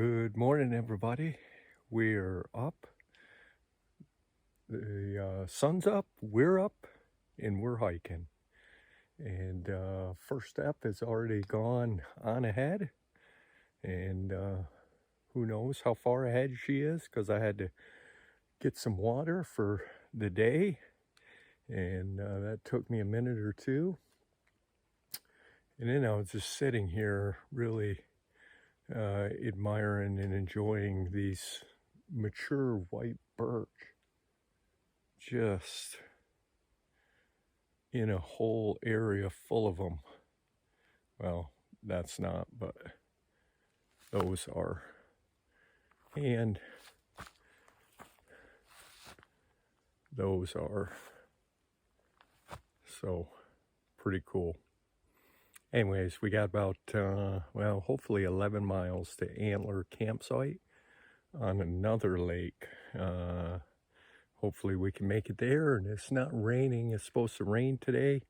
Good morning, everybody. We're up. The sun's up, we're up, and we're hiking. And first step has already gone on ahead. And who knows how far ahead she is, because I had to get some water for the day. And that took me a minute or two. And then I was just sitting here really admiring and enjoying these mature white birch just in a whole area full of them. Well, that's not, but those are. And those are. So pretty cool. Anyways, we got about, well, hopefully 11 miles to Antler campsite on another lake. Hopefully we can make it there, and it's not raining. It's supposed to rain today.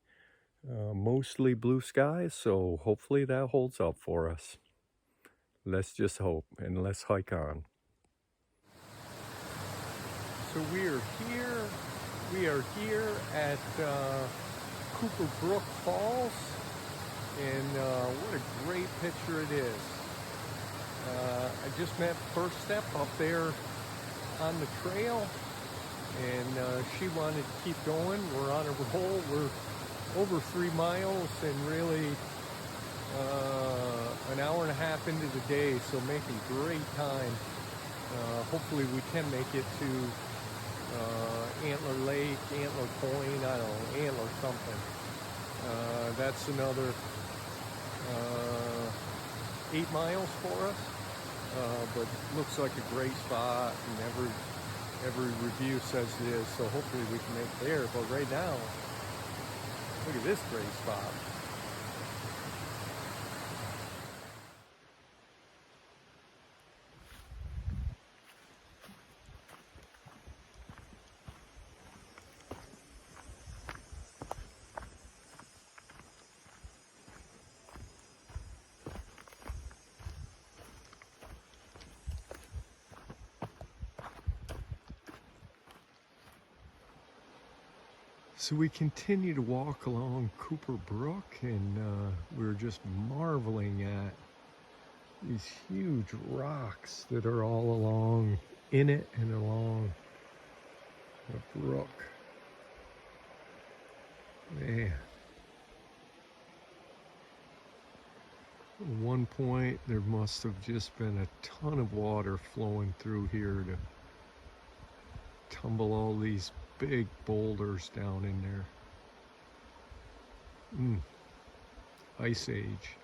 Mostly blue skies, so hopefully that holds up for us. Let's just hope, and let's hike on. So we are here at Cooper Brook Falls, and what a great picture it is. I just met First Step up there on the trail, and she wanted to keep going. We're on a roll. We're over 3 miles and really an hour and a half into the day, so making great time. Hopefully we can make it to Antler Lake, Antler Point, I don't know, Antler something. That's another 8 miles for us, but looks like a great spot, and every review says it is, so hopefully we can make it there. But right now, look at this great spot. So we continue to walk along Cooper Brook, and we're just marveling at these huge rocks that are all along in it and along the brook. Man. At one point there must have just been a ton of water flowing through here to tumble all these big boulders down in there. Ice Age.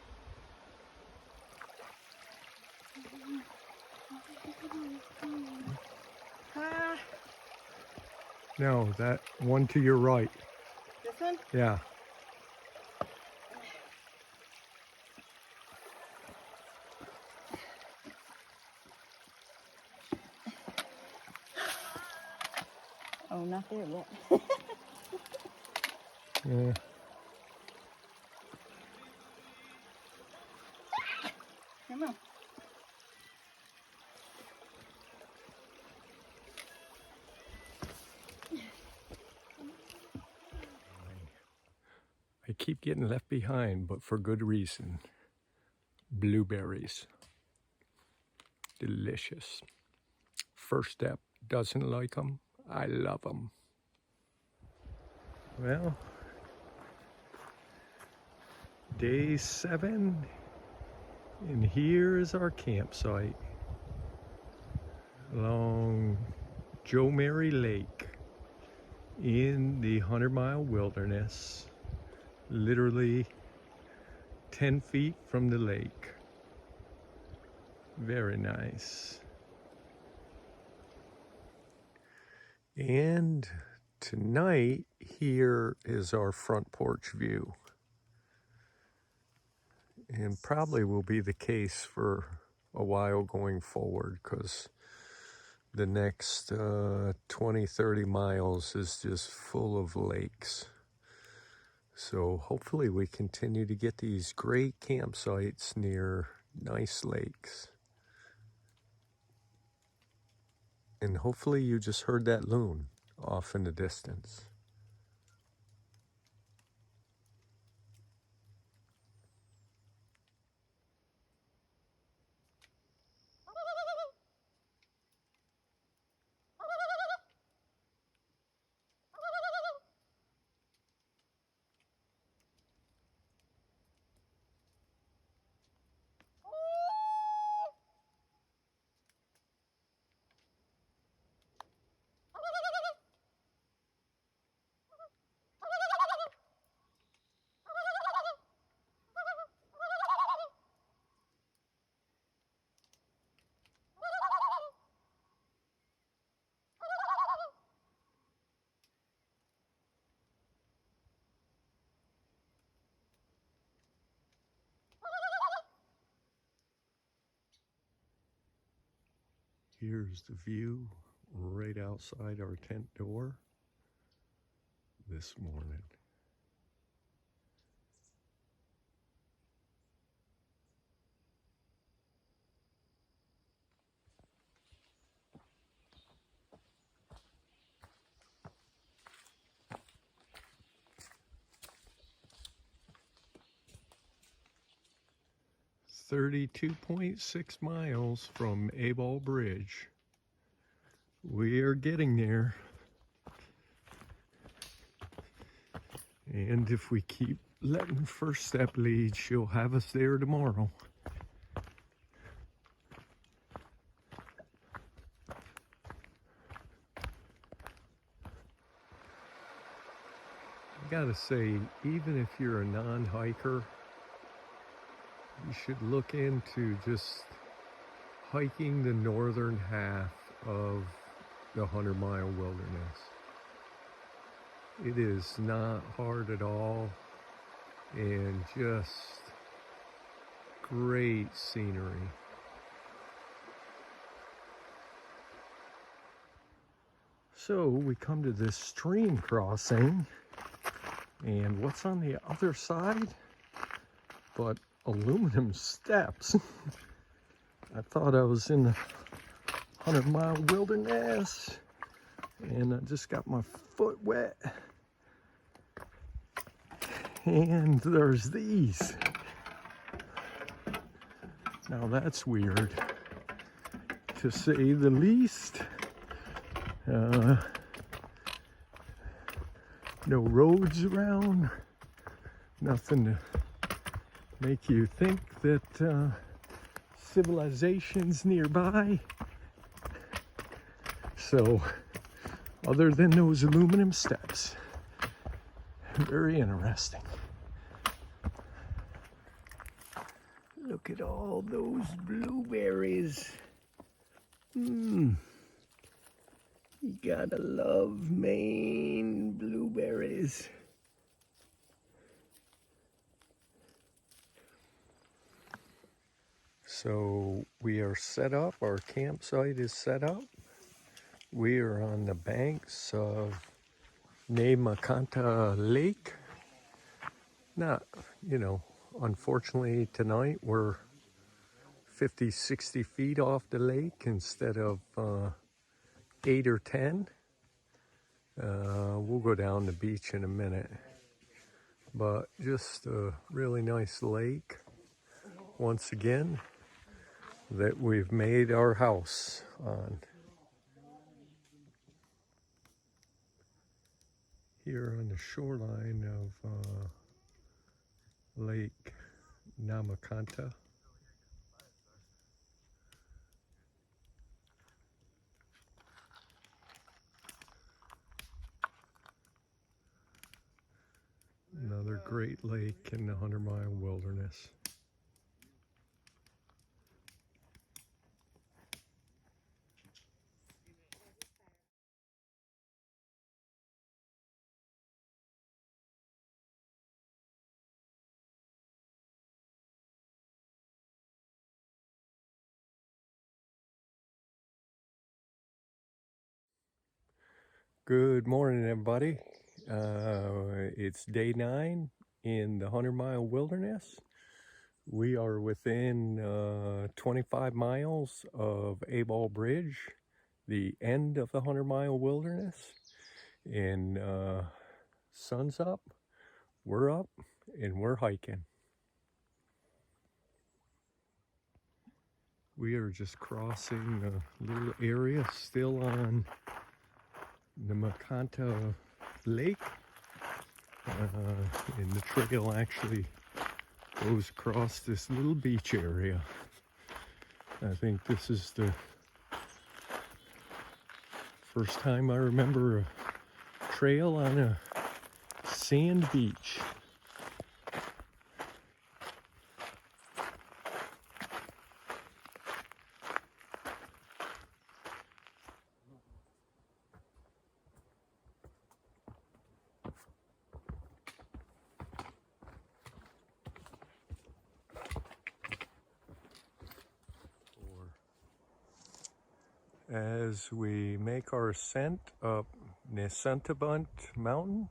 No, that one to your right. This one? Yeah. Oh, not there yet. Yeah. Come on. I keep getting left behind, but for good reason. Blueberries. Delicious. First Step doesn't like them. I love them. Well, day 7, and here is our campsite along Joe Mary Lake in the 100-mile wilderness, literally 10 feet from the lake. Very nice. And tonight, here is our front porch view. And probably will be the case for a while going forward, because the next 20-30 miles is just full of lakes. So hopefully we continue to get these great campsites near nice lakes. And hopefully you just heard that loon off in the distance. Here's the view right outside our tent door this morning. "32.6 miles from Abel Bridge. We are getting there. And if we keep letting First Step lead, she'll have us there tomorrow." I gotta say, even if you're a non-hiker, you should look into just hiking the northern half of the 100-mile wilderness. It is not hard at all, and just great scenery. So we come to this stream crossing, and what's on the other side but aluminum steps? I thought I was in the 100-mile wilderness, and I just got my foot wet. And there's these. Now that's weird, to say the least. No roads around, nothing to make you think that civilization's nearby. So, other than those aluminum steps, very interesting. Look at all those blueberries. You gotta love Maine blueberries. So we are set up, our campsite is set up. We are on the banks of Namakanta Lake. Not, unfortunately tonight we're 50, 60 feet off the lake instead of 8 or 10. We'll go down the beach in a minute. But just a really nice lake, once again, that we've made our house on. Here on the shoreline of Lake Namakanta. Another great lake in the 100-mile wilderness. Good morning, everybody. It's day 9 in the 100-mile wilderness. We are within 25 miles of Abel Bridge the end of the 100-mile wilderness. And sun's up, we're up, and we're hiking. We are just crossing a little area still on the Makanta Lake. And the trail actually goes across this little beach area. I think this is the first time I remember a trail on a sand beach. As we make our ascent up Nesantabunt Mountain,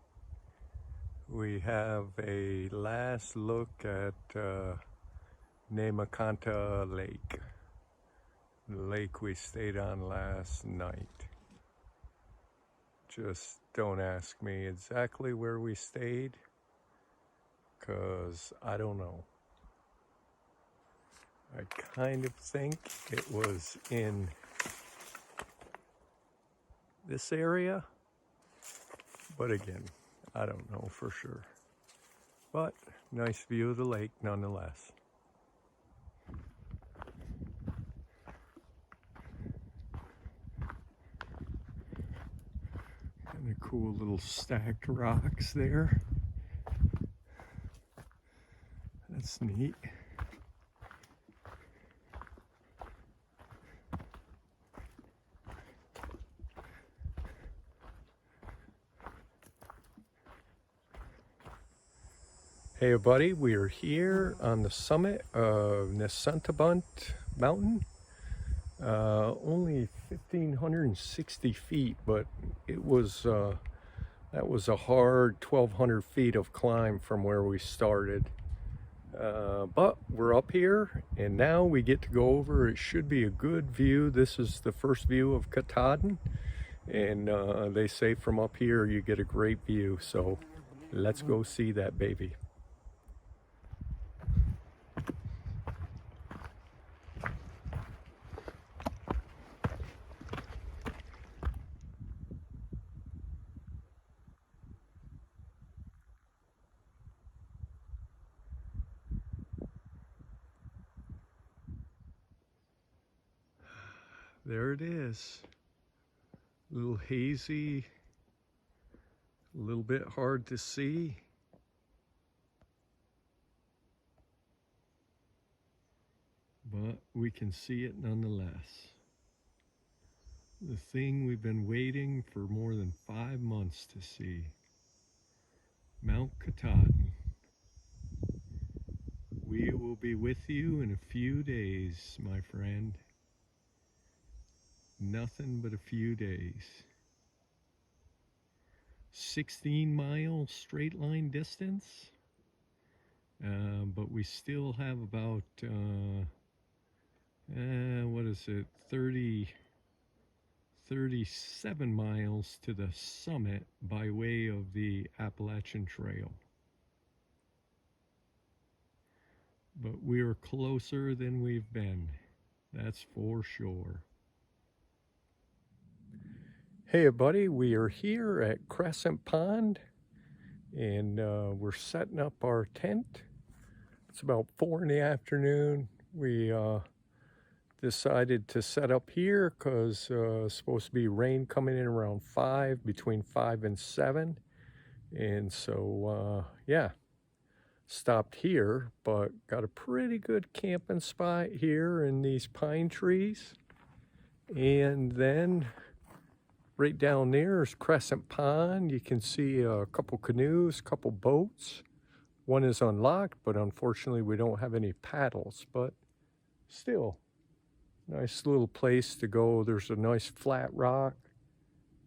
we have a last look at Nemakanta Lake, the lake we stayed on last night. Just don't ask me exactly where we stayed, because I don't know. I kind of think it was in this area, but again, I don't know for sure. But nice view of the lake nonetheless. And a cool little stacked rocks there. That's neat. Hey everybody, we are here on the summit of Nesantabunt Mountain. Only 1,560 feet, but it was that was a hard 1,200 feet of climb from where we started. But we're up here, and now we get to go over. It should be a good view. This is the first view of Katahdin, and they say from up here you get a great view. So let's go see that baby. There it is. A little hazy, a little bit hard to see. But we can see it nonetheless. The thing we've been waiting for more than 5 months to see. Mount Katahdin. We will be with you in a few days, my friend. Nothing but a few days. 16-mile straight line distance, but we still have about what is it, 37 miles to the summit by way of the Appalachian Trail. But we're closer than we've been, that's for sure. Hey everybody, we are here at Crescent Pond, and we're setting up our tent. It's about 4 in the afternoon. We decided to set up here because it's supposed to be rain coming in around 5, between 5 and 7. And so, yeah, stopped here, but got a pretty good camping spot here in these pine trees. And then right down there is Crescent Pond. You can see a couple canoes, couple boats. One is unlocked, but unfortunately we don't have any paddles, but still, nice little place to go. There's a nice flat rock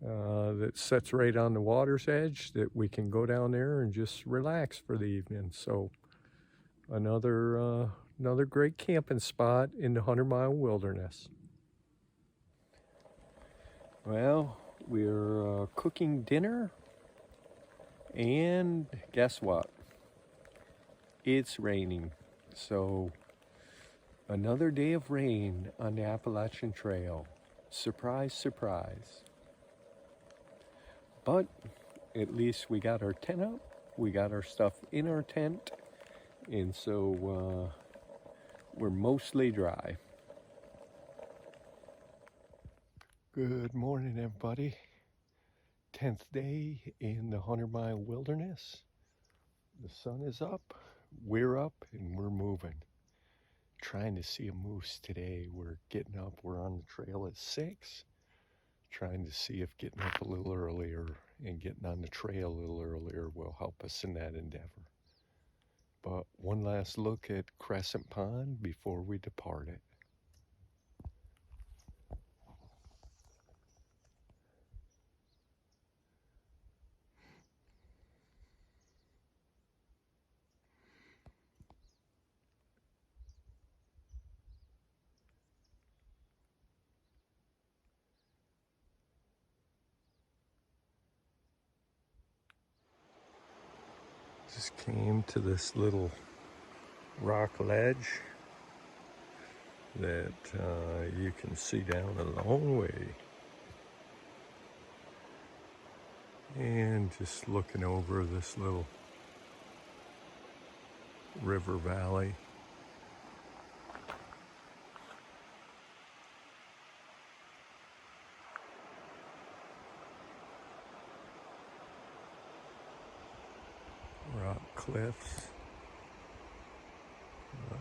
that sits right on the water's edge that we can go down there and just relax for the evening. So another great camping spot in the 100-mile wilderness. Well, we're cooking dinner, and guess what? It's raining. So, another day of rain on the Appalachian Trail. Surprise, surprise. But at least we got our tent up, we got our stuff in our tent, and so we're mostly dry. Good morning, everybody. 10th day in the 100-mile wilderness. The sun is up, we're up, and we're moving. Trying to see a moose today. We're getting up, we're on the trail at 6. Trying to see if getting up a little earlier and getting on the trail a little earlier will help us in that endeavor. But one last look at Crescent Pond before we depart it. Just came to this little rock ledge that you can see down a long way. And just looking over this little river valley. Rock cliffs. Nice.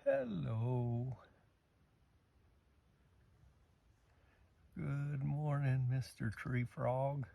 Hello. Good morning, Mr. Tree Frog.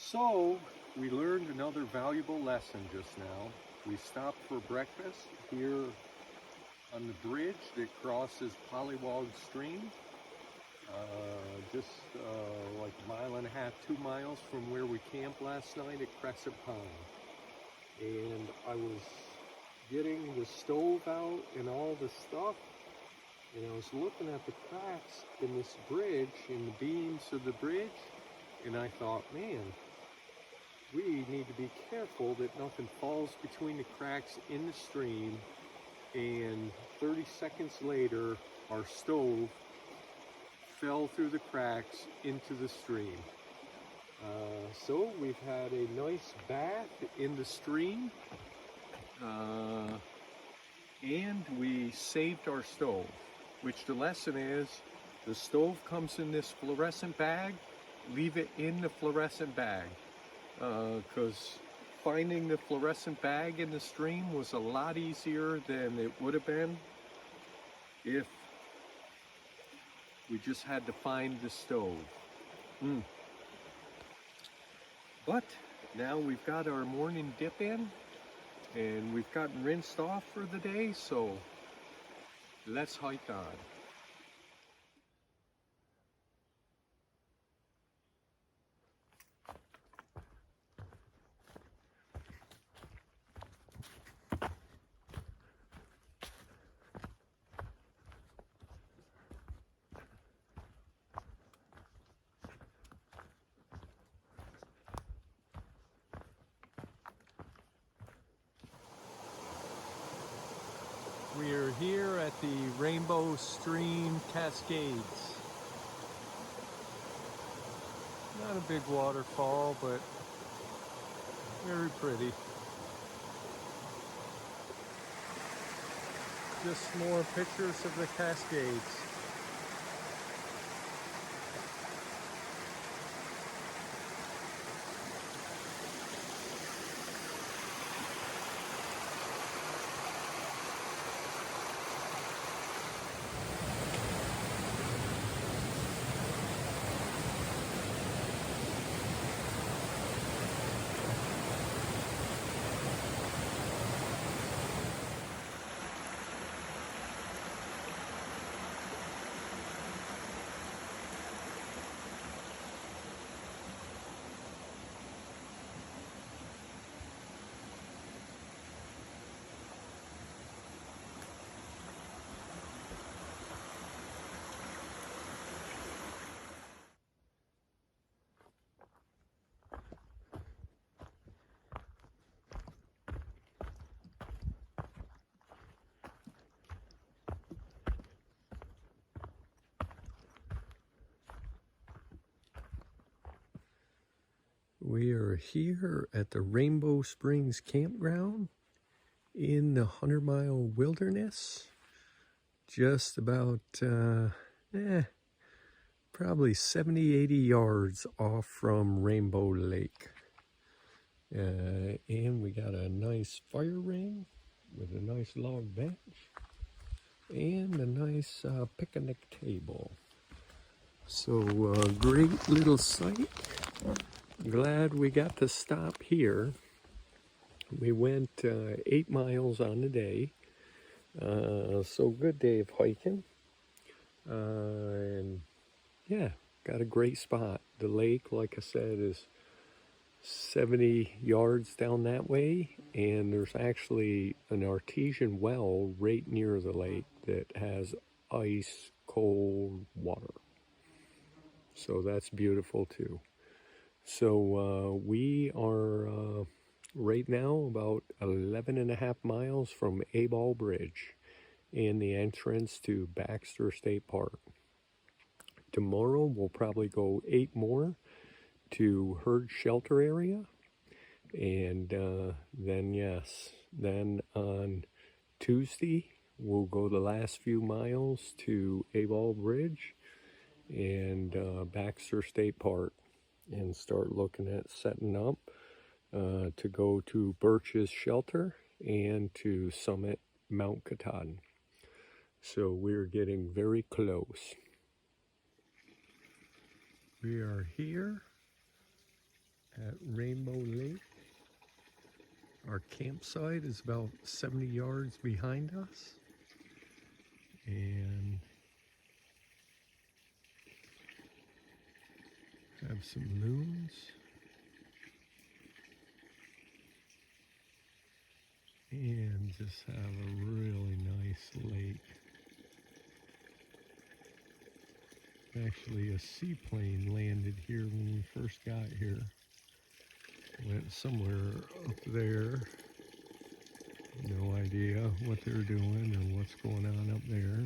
So, we learned another valuable lesson just now. We stopped for breakfast here on the bridge that crosses Pollywog Stream, just like a mile and a half, 2 miles from where we camped last night at Crescent Pond. And I was getting the stove out and all the stuff, and I was looking at the cracks in this bridge, in the beams of the bridge, and I thought, man, we need to be careful that nothing falls between the cracks in the stream, and 30 seconds later our stove fell through the cracks into the stream. So we've had a nice bath in the stream, and we saved our stove, which the lesson is, the stove comes in this fluorescent bag, leave it in the fluorescent bag. Because finding the fluorescent bag in the stream was a lot easier than it would have been if we just had to find the stove. But now we've got our morning dip in, and we've gotten rinsed off for the day, so let's hike on. We are here at the Rainbow Stream Cascades. Not a big waterfall, but very pretty. Just more pictures of the Cascades. We are here at the Rainbow Springs Campground in the 100-mile wilderness, just about probably 70-80 yards off from Rainbow Lake. And we got a nice fire ring with a nice log bench and a nice picnic table. So great little site. Glad we got to stop here. We went 8 miles on the day. So good day of hiking. And yeah, got a great spot. The lake, like I said, is 70 yards down that way, and there's actually an artesian well right near the lake that has ice cold water. So that's beautiful too. So we are right now about 11.5 miles from A-Ball Bridge and the entrance to Baxter State Park. Tomorrow we'll probably go 8 more to Herd Shelter area, and then on Tuesday we'll go the last few miles to A-Ball Bridge and Baxter State Park and start looking at setting up to go to Birch's Shelter and to summit Mount Katahdin. So we're getting very close. We are here at Rainbow Lake. Our campsite is about 70 yards behind us. And have some loons. And just have a really nice lake. Actually, a seaplane landed here when we first got here. Went somewhere up there. No idea what they're doing or what's going on up there,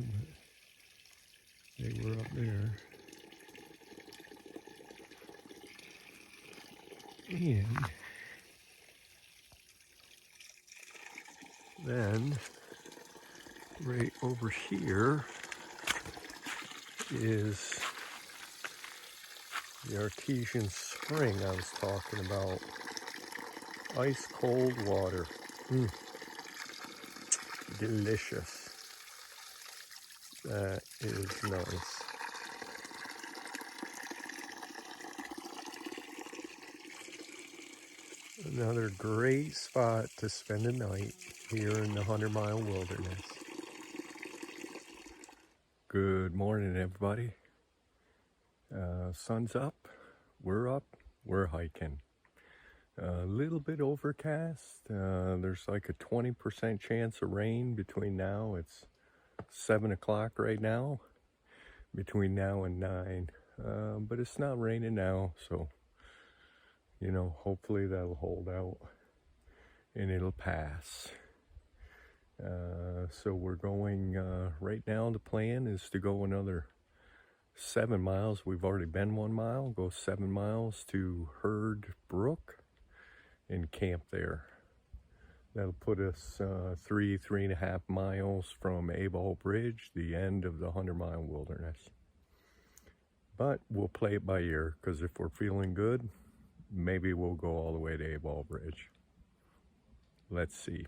but they were up there. And then right over here is the artesian spring I was talking about. Ice cold water. Delicious. That is nice. Another great spot to spend a night here in the 100-mile wilderness. Good morning, everybody. Sun's up, we're hiking. A little bit overcast. There's like a 20% chance of rain between now. It's 7 o'clock right now, between now and 9. But it's not raining now, so hopefully that'll hold out and it'll pass. So we're going right now. The plan is to go another 7 miles. We've already been 1 mile. Go 7 miles to Herd Brook and camp there. That'll put us 3.5 miles from A-Ball Bridge, the end of the 100-mile wilderness. But we'll play it by ear, because if we're feeling good, maybe we'll go all the way to A-Ball Bridge. Let's see.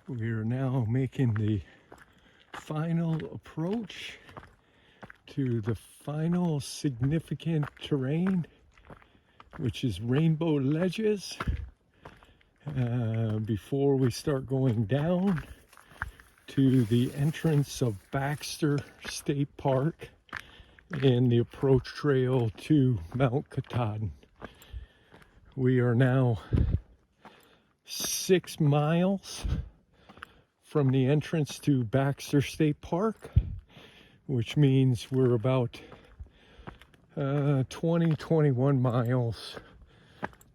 We are now making the final approach to the final significant terrain, which is Rainbow Ledges, before we start going down to the entrance of Baxter State Park and the approach trail to Mount Katahdin. We are now 6 miles from the entrance to Baxter State Park, which means we're about 21 miles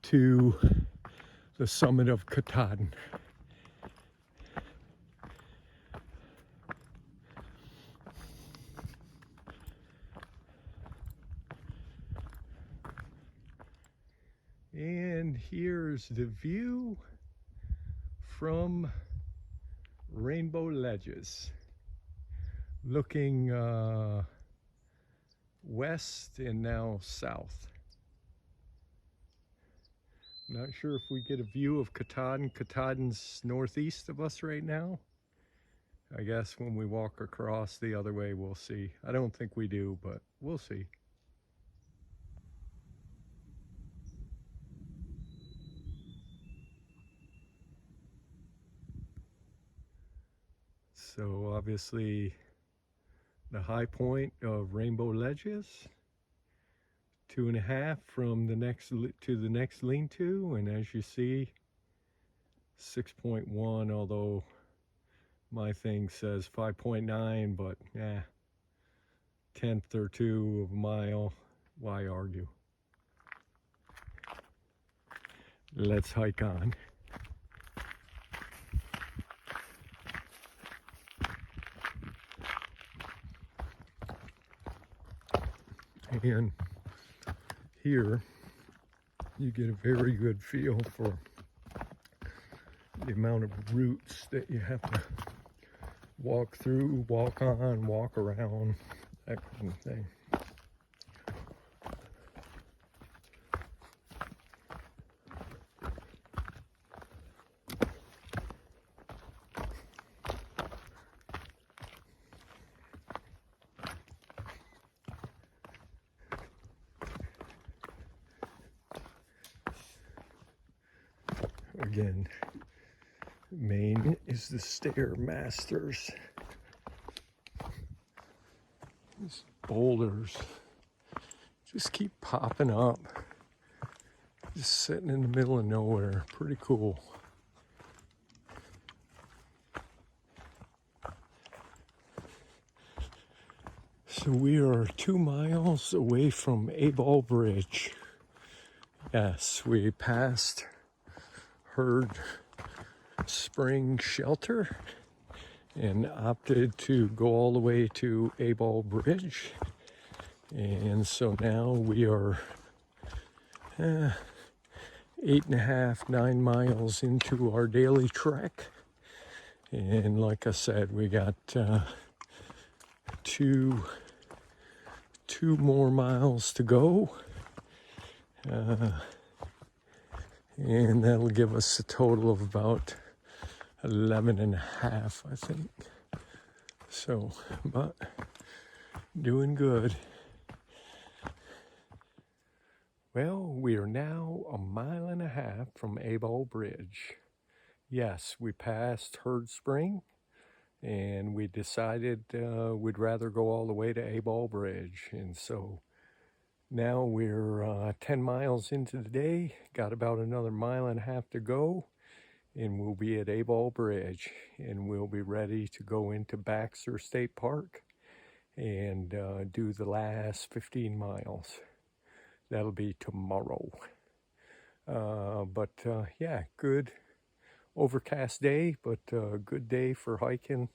to the summit of Katahdin. And here's the view from Rainbow Ledges, looking west and now south. Not sure if we get a view of Katahdin. Katahdin's northeast of us right now. I guess when we walk across the other way, we'll see. I don't think we do, but we'll see. So obviously the high point of Rainbow Ledges, 2.5 from the next to the next lean-to, and as you see, 6.1, although my thing says 5.9, but yeah, 1/10 or 2 of a mile, why argue? Let's hike on. And here you get a very good feel for the amount of routes that you have to walk through, walk on, walk around, that kind of thing. Again, Maine is the Stairmasters. These boulders just keep popping up, just sitting in the middle of nowhere. Pretty cool. So we are 2 miles away from Abel Bridge. Yes, we passed Herd Spring Shelter and opted to go all the way to Abel Bridge. And so now we are 8.5, 9 miles into our daily trek. And like I said, we got two more miles to go. And that'll give us a total of about 11.5, I think. So, but doing good. Well, we are now 1.5 miles from Abel Bridge. Yes, we passed Herd Spring, and we decided we'd rather go all the way to Abel Bridge. And so now we're 10 miles into the day, got about another 1.5 miles to go, and we'll be at Abel Bridge, and we'll be ready to go into Baxter State Park and do the last 15 miles. That'll be tomorrow. But yeah, good overcast day, but good day for hiking.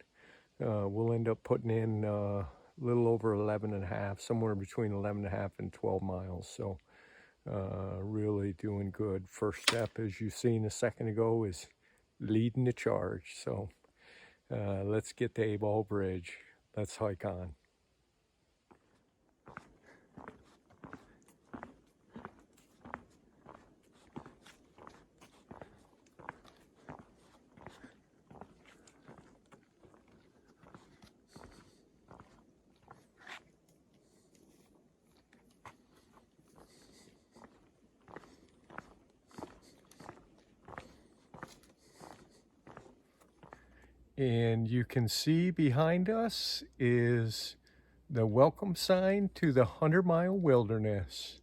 We'll end up putting in a little over 11.5, somewhere between 11.5 and 12 miles. So really doing good. First step, as you've seen a second ago, is leading the charge. So let's get to Abel Bridge. Let's hike on. And you can see behind us is the welcome sign to the 100-mile wilderness,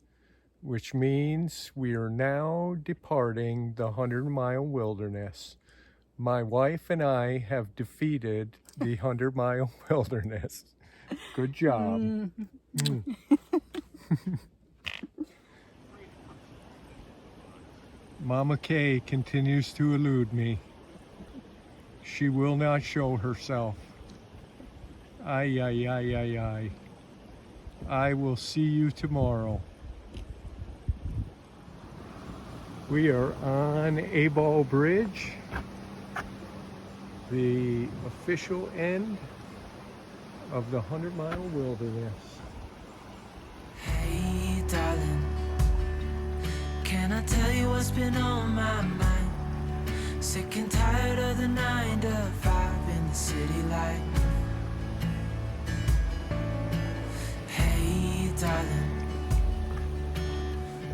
which means we are now departing the 100-mile wilderness. My wife and I have defeated the 100-mile wilderness. Good job. Mama Kay continues to elude me. She will not show herself. Ay, ay, ay, ay, ay. I will see you tomorrow. We are on A-Ball Bridge, the official end of the 100-mile wilderness. Hey, darling, can I tell you what's been on my mind? Sick and tired of the 9 to 5 in the city life. Hey, darling,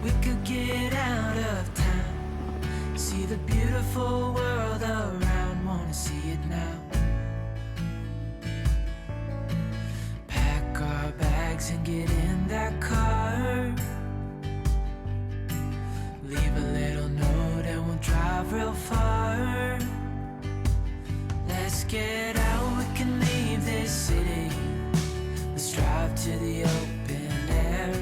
we could get out of town, see the beautiful world around, wanna see it now. Pack our bags and get in that car, leave a little note and we'll drive real far. Let's get out, we can leave this city. Let's drive to the open air.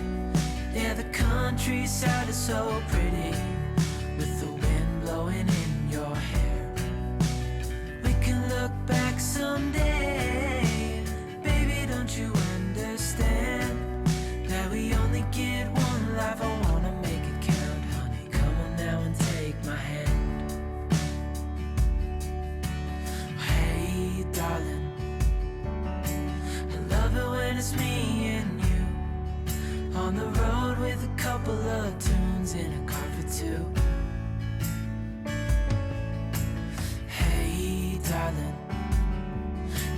Yeah, the countryside is so pretty, with the wind blowing in your hair. We can look back someday. Baby, don't you understand that we only get one life? I wanna make it count, honey. Come on now and take my hand. Hey, darling, I love it when it's me and you on the road with a couple of tunes in a car for two. Hey, darling,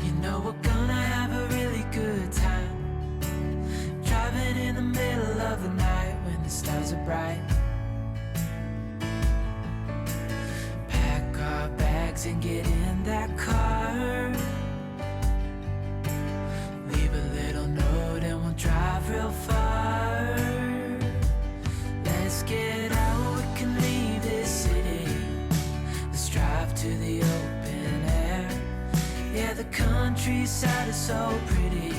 you know we're gonna have a really good time, driving in the middle of the night when the stars are bright. Pack our bags and get in that car, leave a little note and we'll drive real far. Let's get out, we can leave this city. Let's drive to the open air. Yeah, the countryside is so pretty,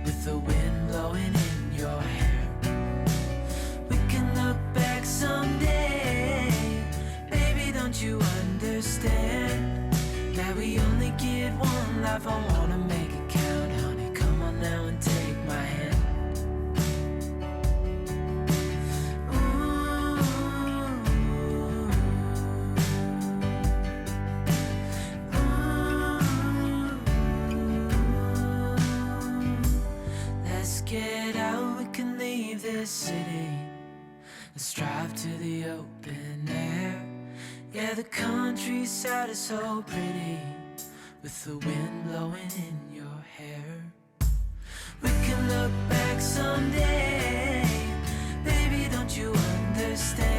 with the wind blowing in your hair. We can look back someday. Baby, don't you understand that we only get one life? I wanna make it count, honey. Come on now and take my hand. Let's get out, we can leave this city. Let's drive to the open air. Yeah, the countryside is so pretty, with the wind blowing in your hair. We can look back someday. Baby, don't you understand